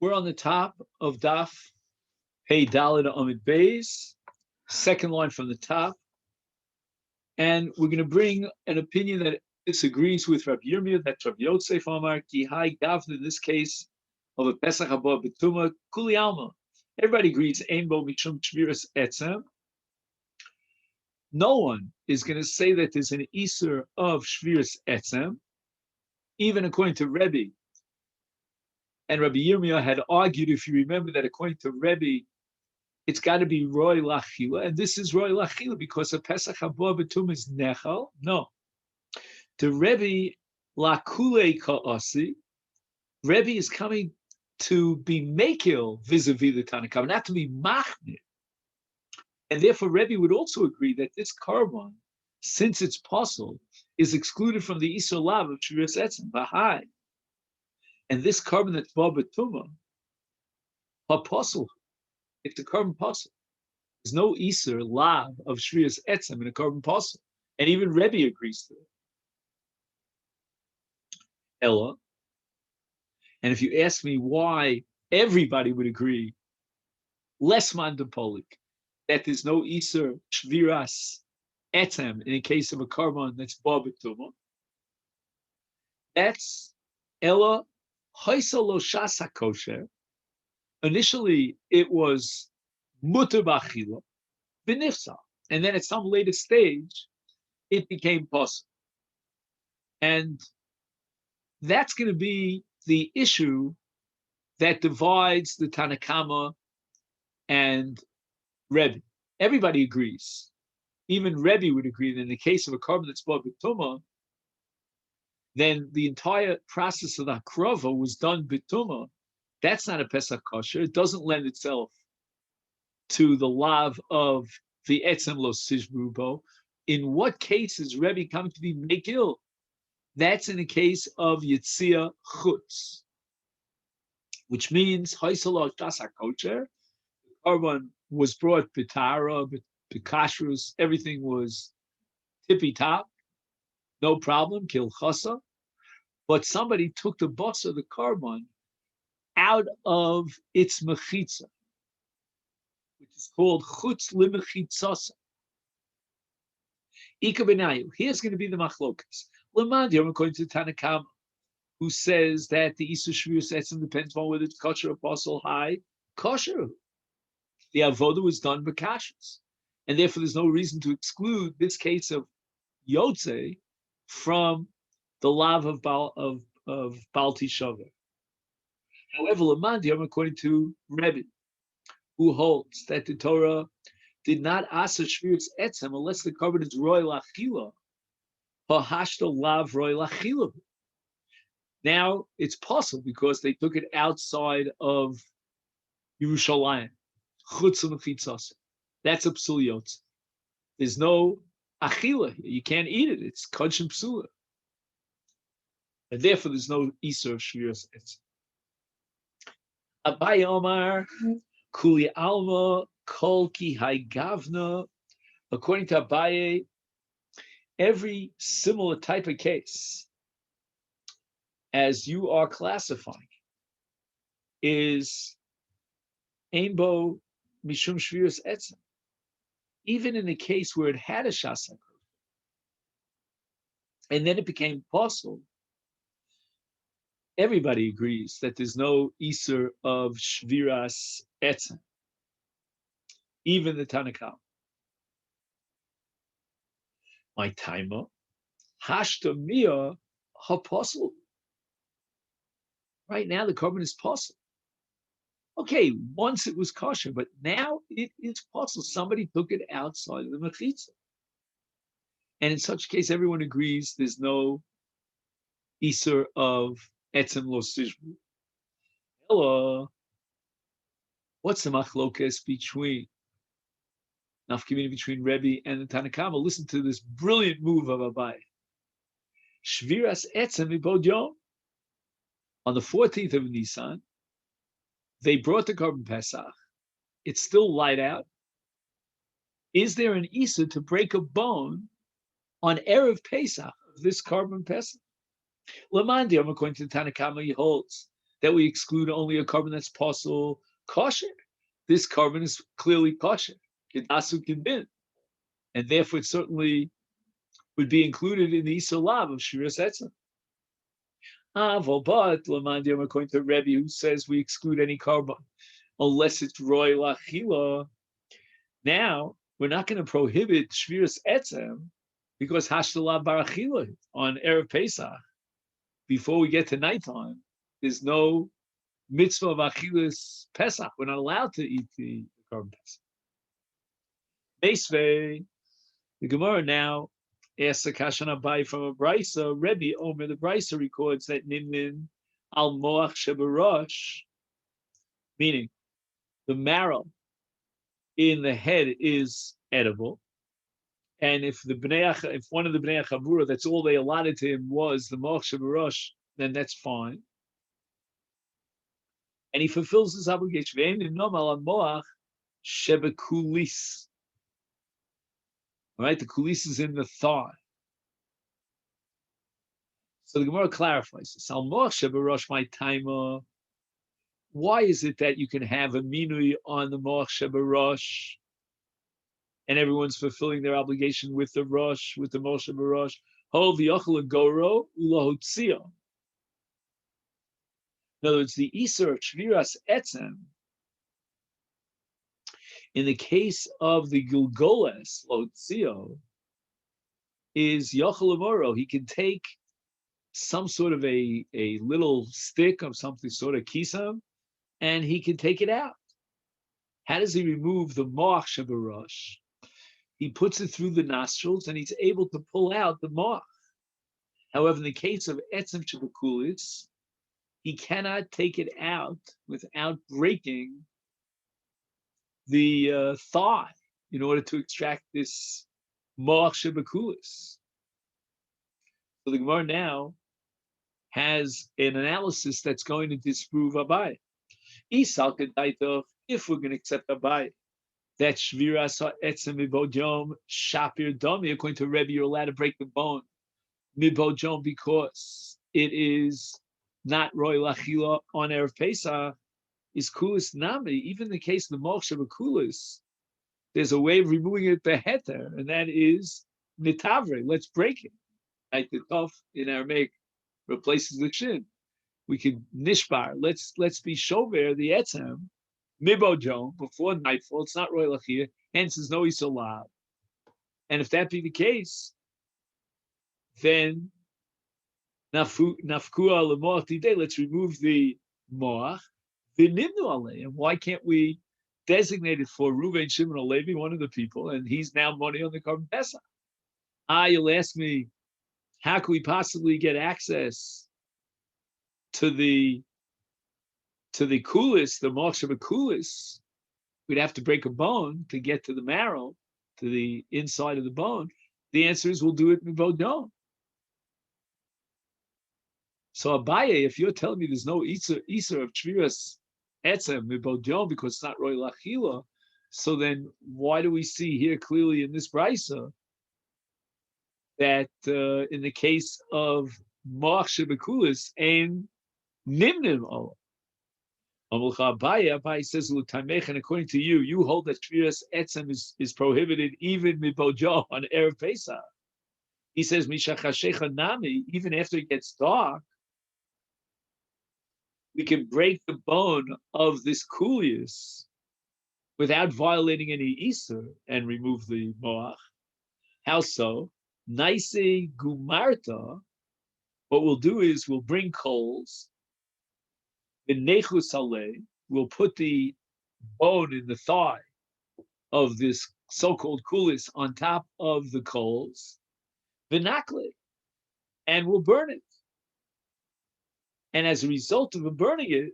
We're on the top of Daf Hey Daled Amid Beis, second line from the top, and we're going to bring an opinion that disagrees with Rabbi Yirmiyah, that Rabbi Yosef Amar Ki Hai Gavna, in this case of a Pesach Haba Betuma Kuli Alma. Everybody agrees Ein Bo Mishum Shviras Etzem. No one is going to say that there's an Iser of Shviras Etzem, even according to Rebbe. And Rabbi Yirmiyah had argued, if you remember, that according to Rebbe, it's got to be Roy Lachila, and this is Roy Lachila because a Pesach Haba Betum is Nechal. No. To Rebbe Lakule Ka'asi, Rebbe is coming to be Mekil vis-a-vis the Tanakh, not to be Machmir. And therefore, Rebbe would also agree that this carbon, since it's possible, is excluded from the Isur Lav of Shviras Etzem, Bahai. And this carbon that's Ba Betuma, apostle, if the carbon possible, there's no Isur Lav of Shviras Etzem in a carbon possible. And even Rebbe agrees to it. Ella. And if you ask me why everybody would agree, less mandapolik, that there's no Isur Shviras Etzem in the case of a carbon that's Ba Betuma, that's Ella. Initially, it was muter b'achila, b'nifsa, and then at some later stage, it became possible. And that's going to be the issue that divides the Tanakama and Rebbe. Everybody agrees. Even Rebbe would agree that in the case of a carbon that's Ba Betuma, then the entire process of the hakrava was done bituma. That's not a Pesach kosher. It doesn't lend itself to the lav of the etzem lo sishbrubo. In what case is Rebbe coming to be mekil? That's in the case of yitzia chutz, which means haisalo tasa kosher. The carbon was brought bitara, bikashrus. Everything was tippy top. No problem, kilchasa. But somebody took the bus of the carbon out of its mechitza, which is called chutz limechitzasa. Ika benayu. Here's going to be the machlokas. Lemandi, according to Tanakama, who says that the Isur Shviras Etzem depends on whether it's kosher or apostle high. Kosher. The avoda was done by kashrus, and therefore there's no reason to exclude this case of Yotze from the lav of Baal Tishaver. However, Lamandi, according to Rebbe, who holds that the Torah did not asa shviras etzem unless the carbon is roy lachila, hashta lav roy lachila. Now it's possible because they took it outside of Yerushalayim, chutz u'mechitzasa. That's a psul yotze. There's no achila here. You can't eat it. It's kodshim psula. And therefore, there's no Isur Shviras Etzem. Abaye Omar, Kuli Alma, Kol Ki Hai Gavna. According to Abaye, every similar type of case, as you are classifying, is Ein Bo Mishum Shviras Etzem. Even in the case where it had a Shasa, and then it became possible, everybody agrees that there's no Isur of Shviras Etzem, even the Tanakh. My timer, Hashta Mia Haposel. Right now, the carbon is possible. Okay, once it was kosher, but now it is possible. Somebody took it outside of the mechitza. And in such case, everyone agrees there's no Isur of Etzem lo sishbu. Hello. What's the machlokas between nafkamina between Rebbe and the Tanakama? Listen to this brilliant move of Abai. Shviras Etzem ibod yom. On the 14th of Nisan, they brought the carbon Pesach. It's still light out. Is there an Isur to break a bone on Erev Pesach of this carbon Pesach? Lamandi, according to Tanakama, he holds that we exclude only a carbon that's possible kosher. This carbon is clearly kosher, kedasu kibin, and therefore it certainly would be included in the Isur Lav of Shviras Etzem. But Lamandiam, according to Rebbe, who says we exclude any carbon unless it's roy lachila. Now we're not going to prohibit Shviras Etzem because Hashtalah Barachila on Erev Pesach. Before we get to nighttime, there's no mitzvah of Achilas Pesach. We're not allowed to eat the carbon Pesach. Meisvei, the Gemara now asks a kashan abai from a brisa. Rebbe Omer, the brisa records that nimnin al moach shebarosh, meaning the marrow in the head is edible, and if one of the bnei chavura, that's all they allotted to him was the moach shebarosh, then that's fine, and he fulfills his obligation. Ve'ein nom al moach shebekulis. All right, the kulis is in the thigh. So the Gemara clarifies this. Al moach shebarosh my timer. Why is it that you can have a minui on the moach shebarosh, and everyone's fulfilling their obligation with the rosh, with the moach shebarosh? Hol v'yochel goro ulohotzio. In other words, the Isur of Shviras Etzem, in the case of the Gilgoles, Lotzio, is Yochel Amoro. He can take some sort of a little stick of something, sort of kisam, and he can take it out. How does he remove the moach shebarosh? He puts it through the nostrils, and he's able to pull out the moach. However, in the case of etzem shebakulis, he cannot take it out without breaking the thigh in order to extract this moach shebakulis. So the Gemara now has an analysis that's going to disprove Abai. If we're going to accept Abai, that Shviras Etzem Mibodjom Shapir Domi, according to Rebbe, you're allowed to break the bone Mibodjom because it is not Roy Lachila on Erev Pesach, is Kulis Nami. Even in the case of the Moach Shebakulis, there's a way of removing it beheter, and that is Nitavre. Let's break it. Like the Tov in Aramaic replaces the Shin. We could nishbar. Let's be shover the etzem mibojom before nightfall. It's not roy lachir, hence there's no Isur Lav. And if that be the case, then nafkua lemoach today. Let's remove the moach. V'nimnu alei. And why can't we designate it for Reuven, Shimon, or Levi, one of the people, and he's now money on the carbon Pesach? You'll ask me, how can we possibly get access to the kulis, the moach shebakulis? We'd have to break a bone to get to the marrow, to the inside of the bone. The answer is we'll do it mibodom. So Abaye, if you're telling me there's no Isur of Shviras Etzem mibodom because it's not roy lachila, so then why do we see here clearly in this brisa that in the case of moach shebakulis and nimnim o? Abaye says, and according to you, you hold that Shviras Etzem is prohibited even mibodom on Erev Pesach. He says, Mishachashecha nami, even after it gets dark, we can break the bone of this kulius without violating any Isur and remove the moach. How so? Naise gumarta. What we'll do is we'll bring coals. V'nechus alei. We'll put the bone in the thigh of this so-called kulis on top of the coals. V'nakle. And we'll burn it. And as a result of burning it,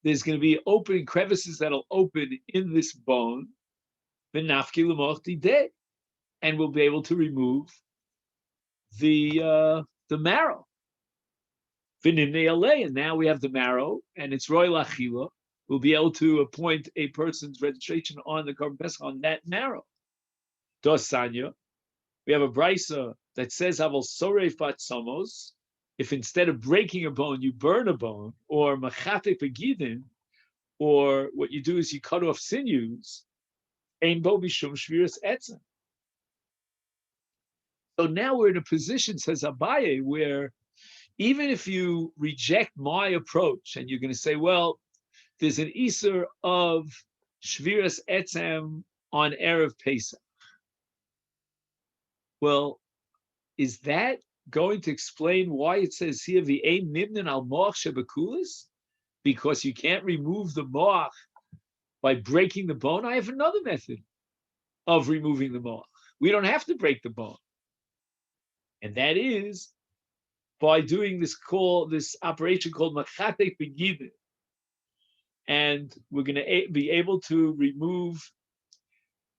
there's going to be opening crevices that'll open in this bone, v'nafki l'mochti de, and we'll be able to remove the marrow. V'nimnei alei, and now we have the marrow, and it's roy lachila. We'll be able to appoint a person's registration on the carbon pesach on that marrow. Dos sanya, we have a brisa that says aval soreif bat somos. if instead of breaking a bone, you burn a bone, or machate begidin, or what you do is you cut off sinews, ein bo bishum shviras etzem. So now we're in a position, says Abaye, where even if you reject my approach and you're going to say, well, there's an Isser of Shviras Etzem on Erev Pesach. Well, is that going to explain why it says here, V'ein nimnin al moach shebekulis? Because you can't remove the moach by breaking the bone? I have another method of removing the moach. We don't have to break the bone. And that is by doing this operation called Machate Begidin. And we're going to be able to remove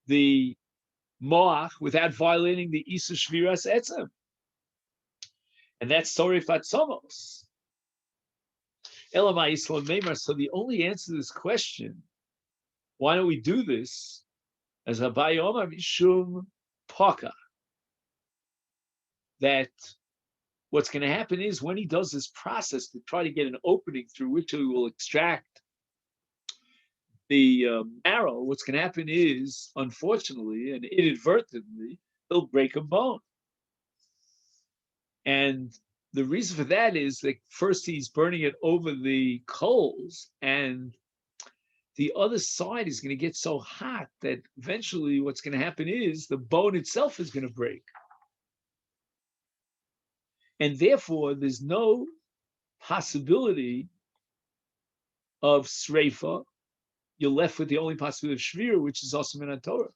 the moach without violating the Isa Shviras Etzem. And that's Sorif Atzomos. Elamai Islam Meimar. So the only answer to this question, why don't we do this, as Abaye Omar Mishum Paka, that what's going to happen is when he does this process to try to get an opening through which he will extract the marrow, what's going to happen is, unfortunately and inadvertently, he'll break a bone. And the reason for that is that first he's burning it over the coals, and the other side is going to get so hot that eventually what's going to happen is the bone itself is going to break. And therefore, there's no possibility of sreifa. You're left with the only possibility of shvira, which is also min Torah.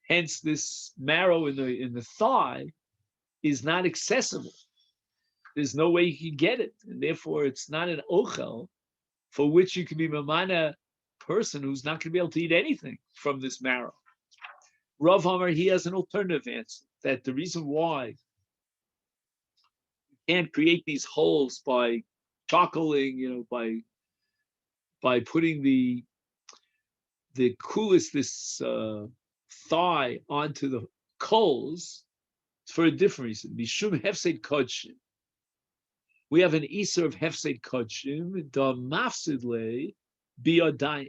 Hence, this marrow in the thigh is not accessible. There's no way you can get it, and therefore it's not an ochel for which you can be mamana person who's not going to be able to eat anything from this marrow. Rav Hamar, he has an alternative answer, that the reason why you can't create these holes by chockling, by putting the kulis, this thigh, onto the coals, it's for a different reason. Mishum hefsed kodshim. We have an Isser of hefsed kodshim, da mafsidle biodayim.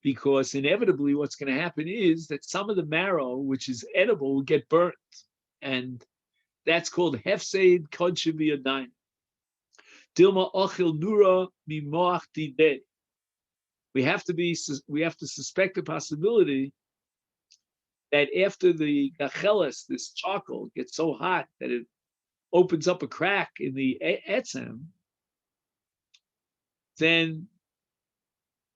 Because inevitably what's going to happen is that some of the marrow, which is edible, will get burnt. And that's called hefsed kodshim biodayim. Dilma ochil nura mimoach dideh. We have to suspect the possibility that after the gacheles, this charcoal, gets so hot that it opens up a crack in the etzem, then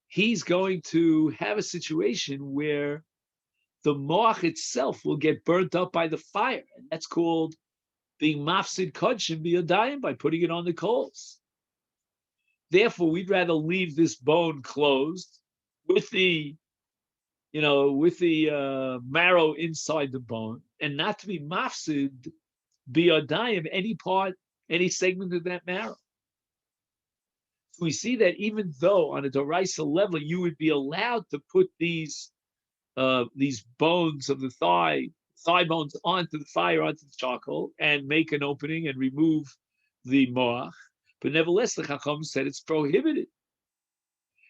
he's going to have a situation where the moach itself will get burnt up by the fire. And that's called being mafsid kodshim biyadayim, by putting it on the coals. Therefore, we'd rather leave this bone closed with the marrow inside the bone, and not to be mafsid biyadayim any segment of that marrow. So we see that even though on a doraisa level you would be allowed to put these bones of the thigh bones onto the fire, onto the charcoal, and make an opening and remove the moach, but nevertheless the Chacham said it's prohibited.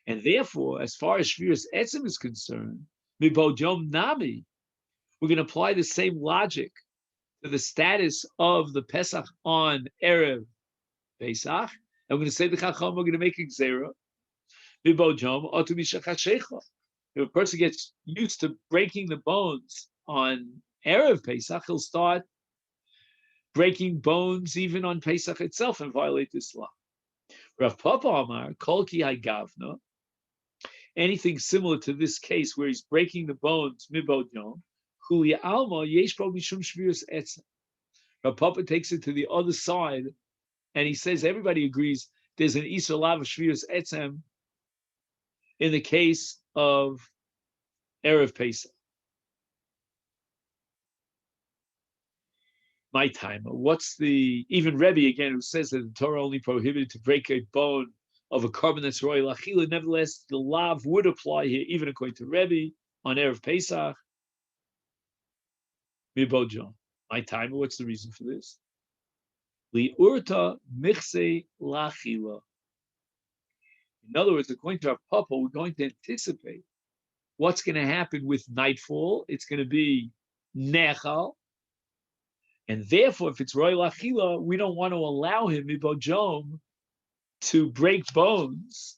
And therefore, as far as Shviras Etzem is concerned, Mibod Yom Nami, we're going to apply the same logic to the status of the Pesach on Erev Pesach. And we're going to say the Chacham, we're going to make a Gzera. Mibod Yom Otu Mishachashecha. If a person gets used to breaking the bones on Erev Pesach, he'll start breaking bones even on Pesach itself and violate this law. Rav Papa Amar, Kol Ki Gavna, anything similar to this case where he's breaking the bones, Mibod Yom, Huli Alma, Yesh Bo Mishum Shviras Etzem. Rav Papa takes it to the other side, and he says everybody agrees there's an Isur Lav of Shviras Etzem in the case of Erev Pesach. My time. What's even Rebbe again, who says that the Torah only prohibited to break a bone of a carbon that's royal achila? Nevertheless, the lav would apply here, even according to Rebbe, on Erev Pesach. Mibojon. My time. What's the reason for this? Li'urta michse lachila. In other words, according to our papa, we're going to anticipate what's going to happen with nightfall. It's going to be nechal, and therefore, if it's roy lachila, we don't want to allow him ibojom to break bones,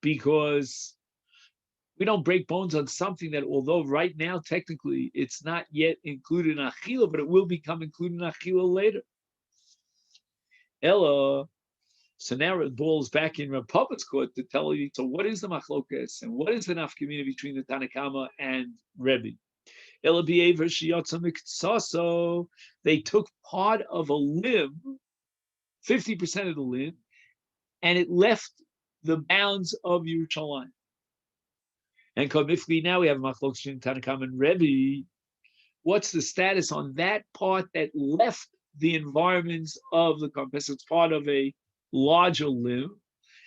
because we don't break bones on something that, although right now technically it's not yet included in achila, but it will become included in achila later. Ella. So now it balls back in Rav Papa's court to tell you, so what is the machlokas and what is the nafkamina between the Tanakama and Rebbe? They took part of a limb, 50% of the limb, and it left the bounds of Yerushalayim. And Komifli, now we have machlokas between Tanakama and Rebbe. What's the status on that part that left the environments of the compass? It's part of a larger limb.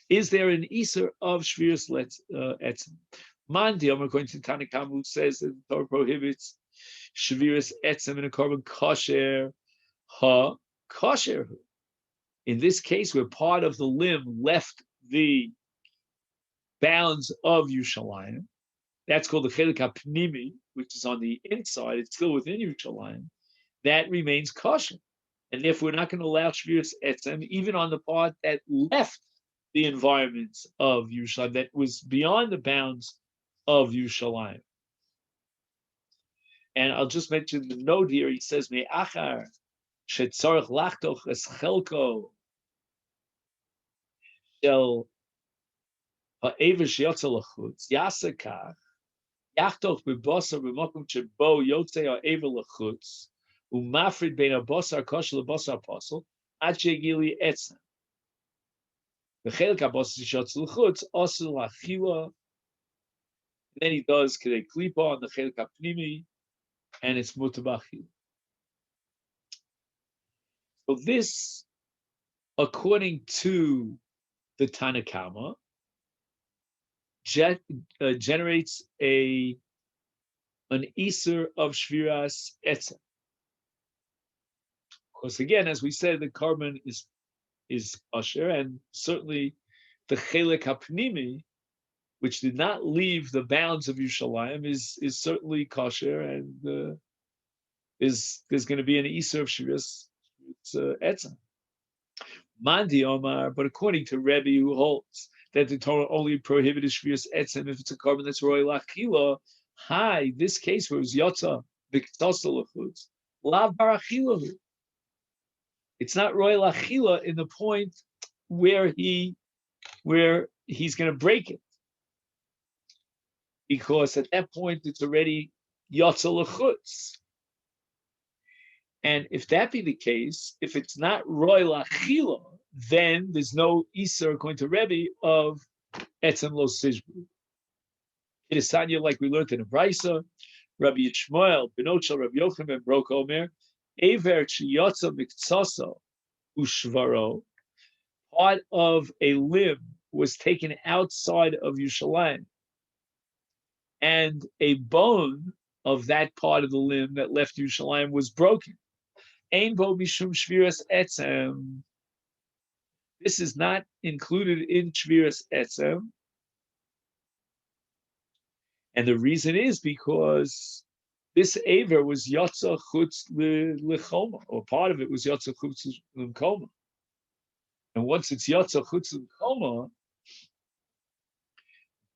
Is there an Isser of Shviras Etzem? Mandiom, according to Tanakam, who says that the Torah prohibits Shviras Etzem in a korban kosher, kosher. In this case, where part of the limb left the bounds of Yerushalayim, that's called the Chelik HaPnimi, which is on the inside, it's still within Yerushalayim, that remains kosher. And therefore, we're not going to allow Shviras Etzem even on the part that left the environments of Yerushalayim, that was beyond the bounds of Yerushalayim. And I'll just mention the note here. He says, Me'achar shetzorach lachtoch es chelko shel ha'ever sheyotze lachutz yasakach yachtoch bebosar b'mokum shebo yotze ha'ever lachutz umafrid bein ha'bosar kosher lebosar apostle ad shegili etzem. The chelik habosar sheyotze lachutz osel lachila. Then he does kedei klipa on the chelik hapnimi, and it's mutabachil. So this, according to the Tanakama, generates an Isser of Shviras Etzem. Of course, again, as we said, the korban is kosher, and certainly the Chelik HaPnimi, which did not leave the bounds of Yerushalayim, is certainly kosher, and there's going to be an Isser of Shviras Etzem. Mandi Omar, but according to Rebbe, who holds that the Torah only prohibited Shviras Etzem if it's a korban that's roy lachila, this case where it was Yotza, B'Ktosa L'chutz, Lav Barachilahu. It's not roy lachila in the point where he's going to break it, because at that point it's already Yotza L'chutz. And if that be the case, if it's not roy lachila, then there's no Isser, according to Rebbe, of etzem lo sishbu. It is Tanya, like we learned in the Brisa, Rabbi Yishmael, Benochel, Rabbi Yochanan, Brok Omer, Ever Chiyotza Miktsasa Ushvaro, part of a limb was taken outside of Yerushalayim, and a bone of that part of the limb that left Yerushalayim was broken. Ein bo mishum shviras etzem. This is not included in shviras etzem, and the reason is because this aver was yotza chutz lechoma, or part of it was yotza chutz lechoma. And once it's yotza chutz lechoma,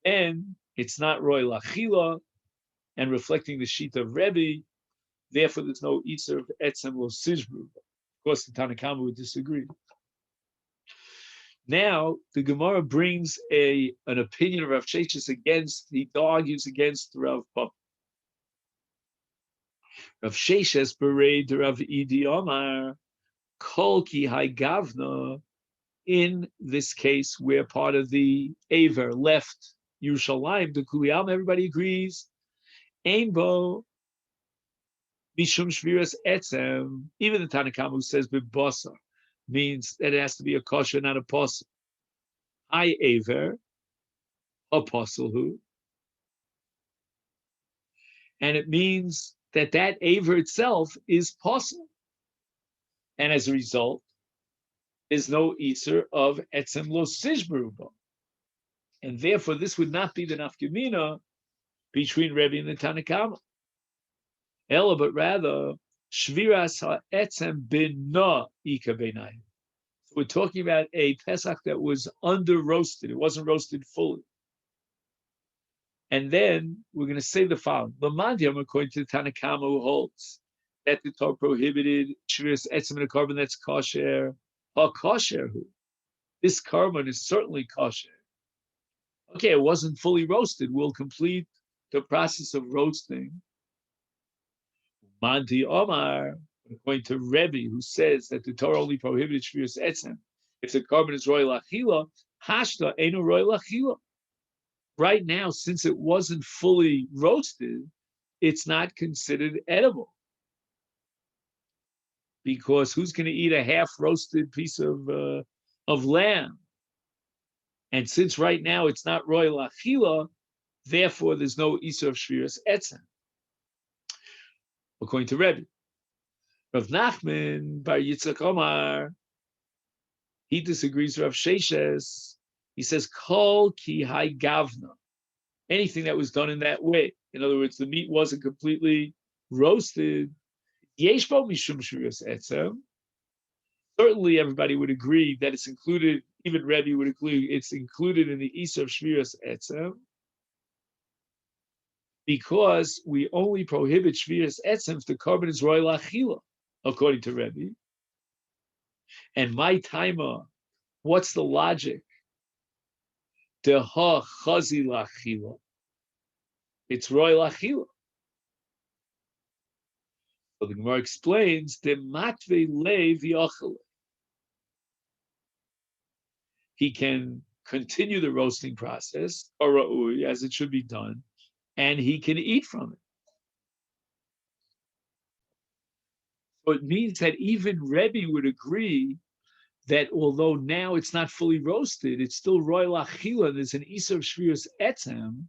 then it's not roy lachila, and reflecting the sheet of Rebbe. Therefore, there's no Isser of Etzem lo Sishbru. Of course, the Tanakhama would disagree. Now, the Gemara brings an opinion of Rav Sheshes against, he argues against Rav Papa. Rav Sheshes bereid Rav Idi Omar, Kol ki hai gavna, in this case where part of the Aver left Yerushalayim, the Kuliyam, everybody agrees, Ein bo Mishum Shviras Etzem, even the Tanakhama who says Bibasa means that it has to be a kosher, not a posel. Hai Aver, a posel who. And it means that Aver itself is posel. And as a result, there's no Isser of Etzem Lo Sishberuba. And therefore, this would not be the nafkamina between Rebbe and the Tanakama. Ella, but rather, Shviras ha'etzem bina ika beinayim. So we're talking about a Pesach that was under roasted. It wasn't roasted fully. And then we're going to say the following. Lamandiam, according to the Tanakama, who holds that the Torah prohibited Shviras etzem in a carbon that's kosher. Ha-kosher who? This carbon is certainly kosher. Okay, it wasn't fully roasted. We'll complete the process of roasting. Manti Omar, according to Rebbe, who says that the Torah only prohibited Shviras Etzem if the carbon is royal achila, hashta eno royal achila. Right now, since it wasn't fully roasted, it's not considered edible. Because who's going to eat a half-roasted piece of lamb? And since right now it's not royal achila, therefore there's no Isur of Shviras Etzem. According to Rebbe. Rav Nachman Bar Yitzchak Omar, he disagrees with Rav Sheshes. He says, Kol ki hai gavna. Anything that was done in that way. In other words, the meat wasn't completely roasted. Yesh bo mishum shviras etzem. Certainly everybody would agree that it's included, even Rebbe would agree, it's included in the Isur of Shviras Etzem, because we only prohibit Shviras Etzem if the carbon is royal achila, according to Rebbe. And my timer, what's the logic? Deha chazi lachila. It's royal achila. So the Gemara explains, de matve lev yachal. He can continue the roasting process, or as it should be done, and he can eat from it. So it means that even Rebbe would agree that although now it's not fully roasted, it's still royal achila. There's an Isur of Shviras Etzem,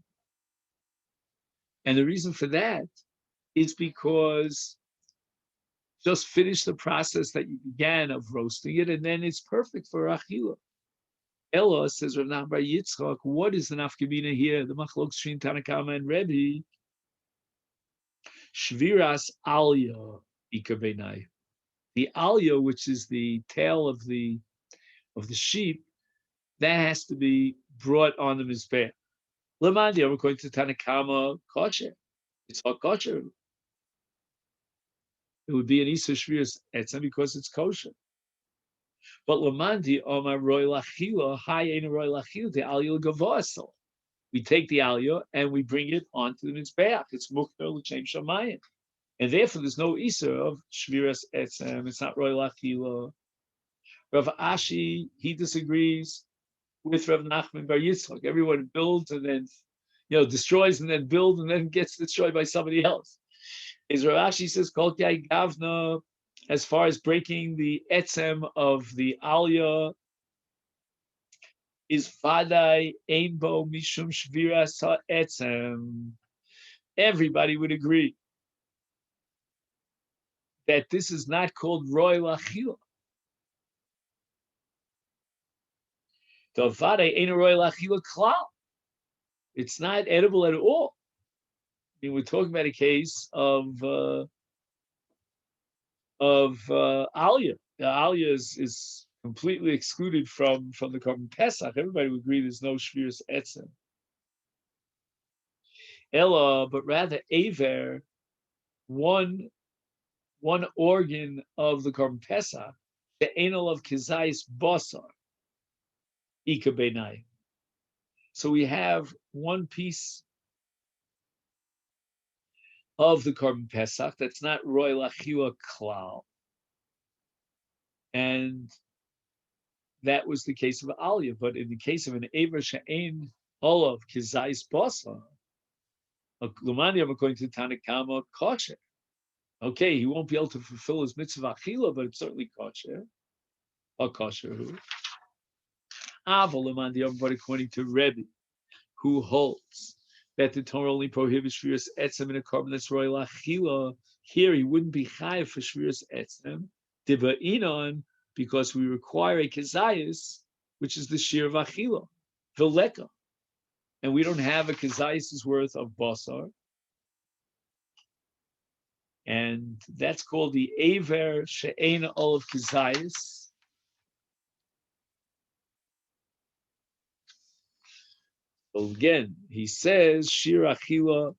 and the reason for that is because just finish the process that you began of roasting it, and then it's perfect for achila. Ella, says Rav Nachman Bar Yitzchak, what is the nafkamina here? The machlok between Tanakama and Rebbe. Shviras alya ika beinai. The alya, which is the tail of the sheep, that has to be brought on the mizbeach. Lamandi, according to Tanakama, kosher. It's hot kosher. It would be an Isur Shviras Etzem because it's kosher. But Lamandi, Omar royal achila, high ain't a royal achila, the alya gavasel. We take the alya and we bring it onto the mizbeach. It's mukher l'shem shamayim. And therefore, there's no Isur of Shviras Etzem. It's not royal achila. Rav Ashi, he disagrees with Rav Nachman Bar Yitzchak. Everyone builds and then, destroys and then builds and then gets destroyed by somebody else. Is Rav Ashi says, Kol ki gavna, as far as breaking the etzem of the alya, is vadai einbo mishum shviras ha'etzem. Everybody would agree that this is not called royal achila. The vadai ain't a royal achila klal. It's not edible at all. I mean, we're talking about a case of alya. The alya is completely excluded from the carbon Pesach. Everybody would agree there's no shviras etzem. Ella, but rather aver, one organ of the carbon Pesach, the anal of kizayis basar, ika beinai. So we have one piece of the carbon Pesach that's not royal achila klal. And that was the case of alya. But in the case of an aver she'ein olav kizayis basar, Lumani, according to Tanakama, kosher. Okay, he won't be able to fulfill his mitzvah achila, but it's certainly kosher. Or kosher who? Aval Lumani, but according to Rebbe, who holds that the Torah only prohibits shviras etzem in a carbon that's royal achila, here he wouldn't be chayav for shviras etzem. Diba'inon, because we require a kezayis, which is the shir of achila, veleka, and we don't have a kezayis' worth of basar, and that's called the aver she'ena olav kezayis. So again, he says shir achila,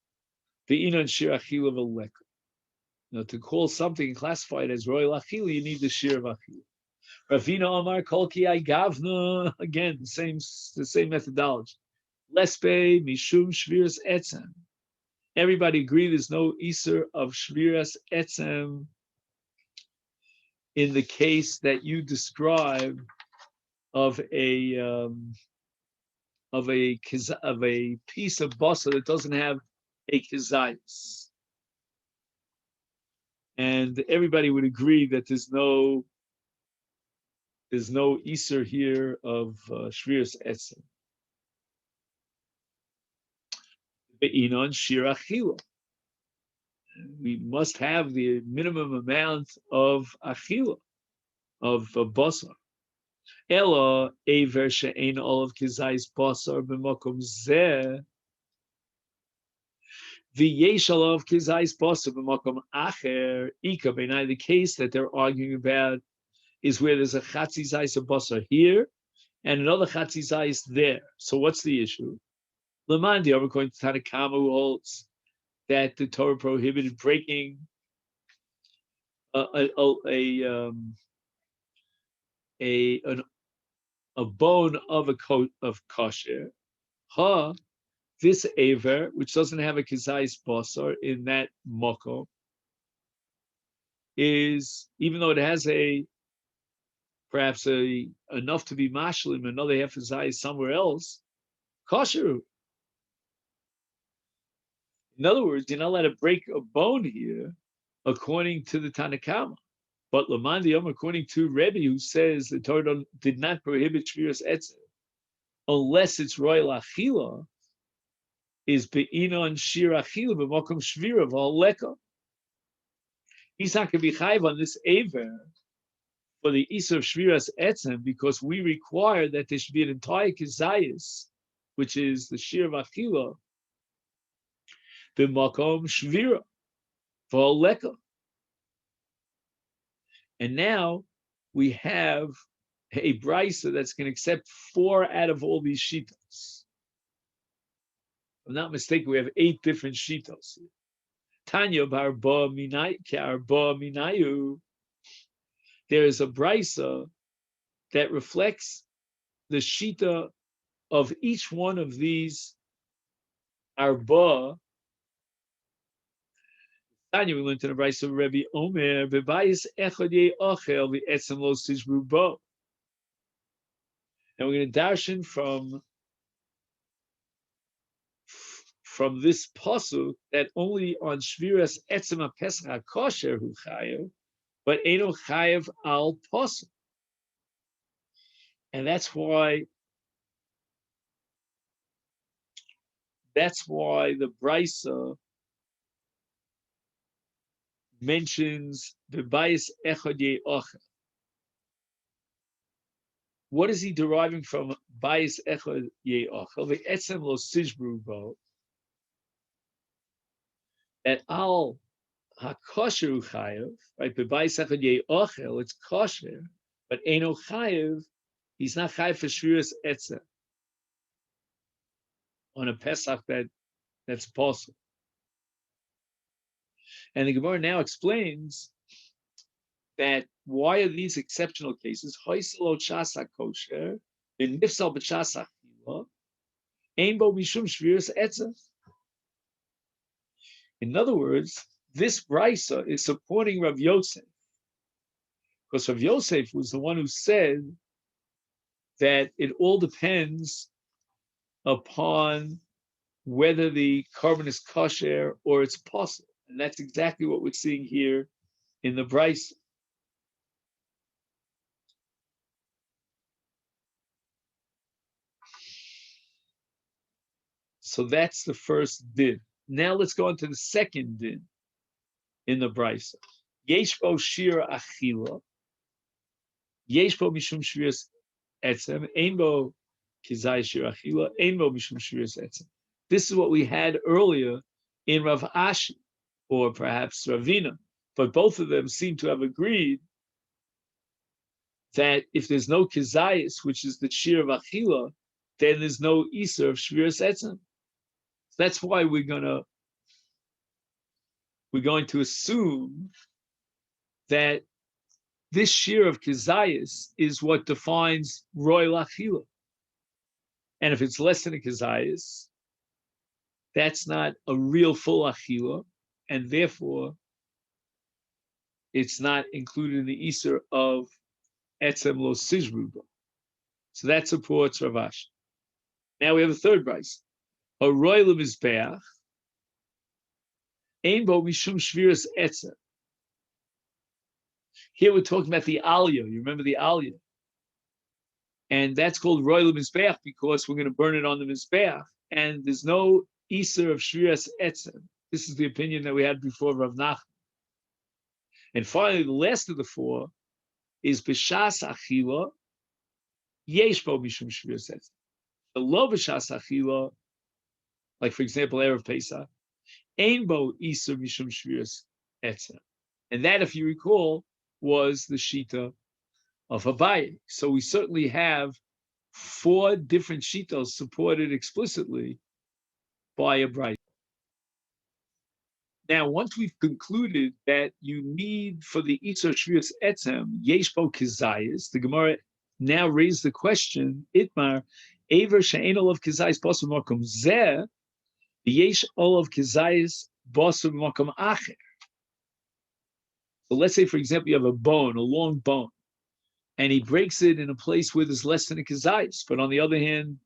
ve'inon shir achila veleka. Now, to call something classified as royal achila, you need the shir of achila. Ravina Amar Kolki Gavna, again, the same methodology. Lespe Mishum Shviras Etzem. Everybody agree there's no Iser of Shviras Etzem in the case that you describe of a piece of basa that doesn't have a kizayis. And everybody would agree that there's no Iser here of Shviras Etzem. Be'inon shir achila. We must have the minimum amount of achila, of basar. Ela aver she'ein olav kizayis basar b'makom zeh. V'yesh olav kizayis basar b'makom acher. Ika b'nai, the case that they're arguing about is where there's a chatzi zayis of basar here and another chatzi zayis there. So what's the issue? Lamandi, according to Tanakama, who holds that the Torah prohibited breaking a bone of a coat of kosher. This aver, which doesn't have a kizayis basar in that moko, is, even though it has perhaps enough to be mashlim, another half kizayis somewhere else, kosher. In other words, you're not allowed to break a bone here, according to the Tanakama. But Lamandiyam, according to Rebbe, who says the Torah did not prohibit Shviras Etzem, unless it's royal achila, is be'inon shir achila b'mokum shvira v'aleka. He's not going to be chayv on this aver for the Isser of Shviras Etzem, because we require that there should be an entire kizayis, which is the shir of achila, b'mokum shvira v'aleka. And now we have a brisa that's going to accept 4 out of all these shitos. If I'm not mistaken, we have 8 different shitos. Tanya barba minayu. There is a brisa that reflects the shita of each one of these arba. Tanya, we learned in the brisa of Rebbe Omer, bebayis echad ye ochel v'etzem lo sishbu bo. And we're going to darshan from this pasuk that only on Shviras Etzem HaPesach HaKosher hu chayev, but eno chayev al pasuk. And that's why the brisa mentions the bayis echad ye ochel. What is he deriving from bayis echad ye ochel? The etzem lo sishbru bo. That al hakosher chayev, right? The bayis echad ye ochel, it's kosher, but eno chayev, he's not chayev for shviras etzem on a Pesach that's possible. And the Gemara now explains that why are these exceptional cases? Hoiselo chasa kosher, in nifsal b'chasa chila, ein bo mishum shviras etzem. In other words, this brisa is supporting Rav Yosef, because Rav Yosef was the one who said that it all depends upon whether the carbon is kosher or it's possible. And that's exactly what we're seeing here in the brisa. So that's the first din. Now let's go on to the second din in the brisa. Yeshbo shir achila. Yesh bo mishum shviras etzem, ein bo kizai shir achila, ein bo mishum shviras etzem. This is what we had earlier in Rav Ashi, or perhaps Ravina, but both of them seem to have agreed that if there's no kizayis, which is the shir of achila, then there's no iser of shviras etzem. So that's why we're going to assume that this shir of kizayis is what defines royal achila. And if it's less than a kizayis, that's not a real full achila, and therefore it's not included in the iser of etzem lo sizruba. So that supports Ravash. Now we have a third brayso. A royal mizbeach ein bo mishum shviras etzem. Here we're talking about the aliyah. You remember the aliyah? And that's called royal mizbeach because we're going to burn it on the mizbeach, and there's no iser of shviras etzem. This is the opinion that we had before Rav Nachman. And finally, the last of the four is b'shas achila yesh bo mishum shviras etzem. The lo b'shas achila, like for example, Erev Pesach, ein bo iser mishum shviras etzem. And that, if you recall, was the shita of Abaye. So we certainly have four different shitos supported explicitly by a brayso. Now, once we've concluded that you need for the Itzor Shvius Etzem, Yesh Bo Kizayis, the Gemara now raised the question, Itmar, Aver She'en Olav Kizayis Bosu Mokum Zeh, Yesh Olav Kizayis Bosu Mokum Acher. So let's say, for example, you have a bone, a long bone, and he breaks it in a place where there's less than a kizayis. But on the other hand,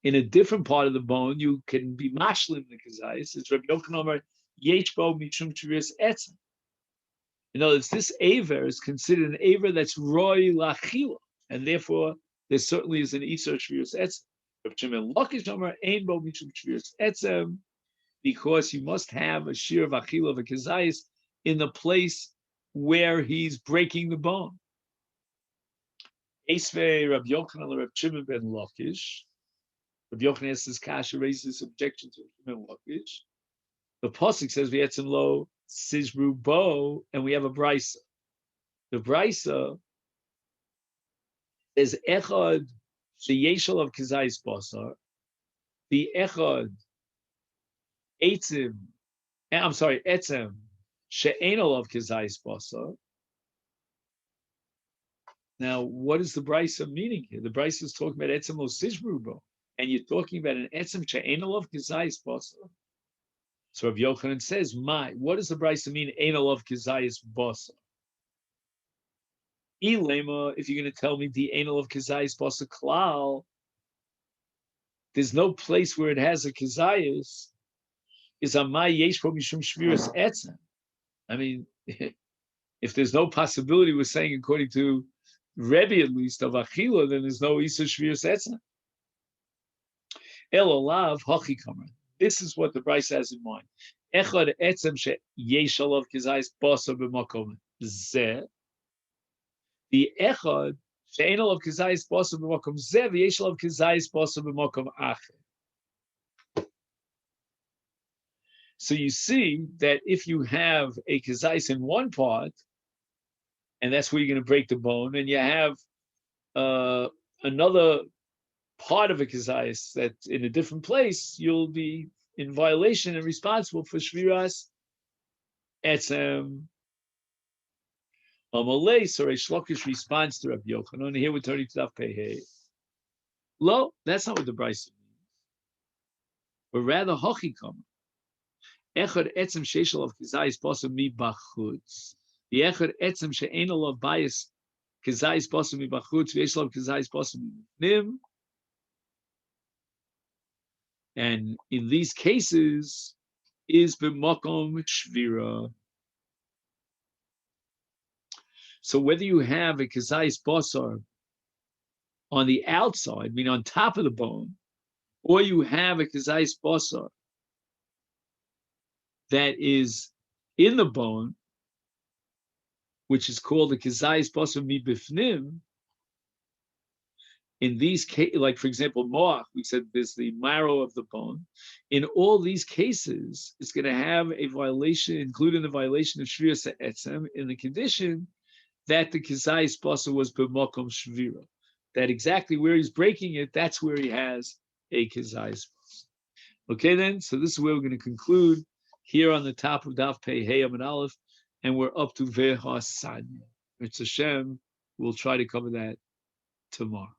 in a different part of the bone, you can be mashlim the kizayis. It's Rabbi Yochanan Yesh bo mishum shviras etzem. In other words, this aver is considered an aver that's roy lachila, and therefore there certainly is an isar shviras etzem. Rabbi Shimon Lakish Omer ein bo mishum shviras etzem, because you must have a shir of achila of a kizayis in the place where he's breaking the bone. Esvei Rabbi Yochanan Rabbi Shimon ben Lakish. Rabbi Yochanan says Kasha raises this objection to Shimon Lakish. The pasuk says v'etzem lo sizru bo, and we have a brayso. The brayso is echad sheyeshal of kizayis basar, the echad etzem. I'm sorry, etzem she'enol of kizayis basar. Now, what is the brayso meaning here? The brayso is talking about etzem lo sizru bo, and you're talking about an etzem she'enol of kizayis basar. So Rabbi Yochanan says, what does the brayso mean? Einol of kizayis basa. Ilema, if you're going to tell me the einol of kizayis basa klal, there's no place where it has a kizayis. Is amai yesh po mishum shviras etzem. I mean, if there's no possibility, we're saying according to Rebbe at least of achila, then there's no isa shviras etzem. El olav hachi kamar. This is what the brayso has in mind. Echad etzem sheyesh olav kizayis basa b'makom zeh. The echad she'en olav kizayis basa b'makom zeh v'yesh olav kizayis basa b'makom acher. So you see that if you have a kizayis in one part, and that's where you're going to break the bone, and you have another part of a kizayis that's in a different place, you'll be in violation and responsible for shviras etzem. Amalei, so Reish Lakish responds to Rabbi Yochanan, and here we're turning to Daf Pei. Lo, that's not what the brayso means, but rather hachikam. Echad etzem sheishal of kizayis basa mi bachutz. The echad etzem she'en olav bayis kizayis basa mi bachutz v'yesh olav kizayis basa mi nim. And in these cases, is b'makom shvira. So whether you have a kizayis basar on the outside, I mean on top of the bone, or you have a kizayis basar that is in the bone, which is called a kizayis basar mi bifnim, In these cases, like for example, moach, we said there's the marrow of the bone. In all these cases, it's going to have a violation, including the violation of shviras etzem, in the condition that the kizayis basa was b'makom shvira. That exactly where he's breaking it, that's where he has a kizayis basa. Okay, then, so this is where we're going to conclude here on the top of Daf Pei Hey Amud Aleph, and we're up to Vehasanya. It's Hashem. We'll try to cover that tomorrow.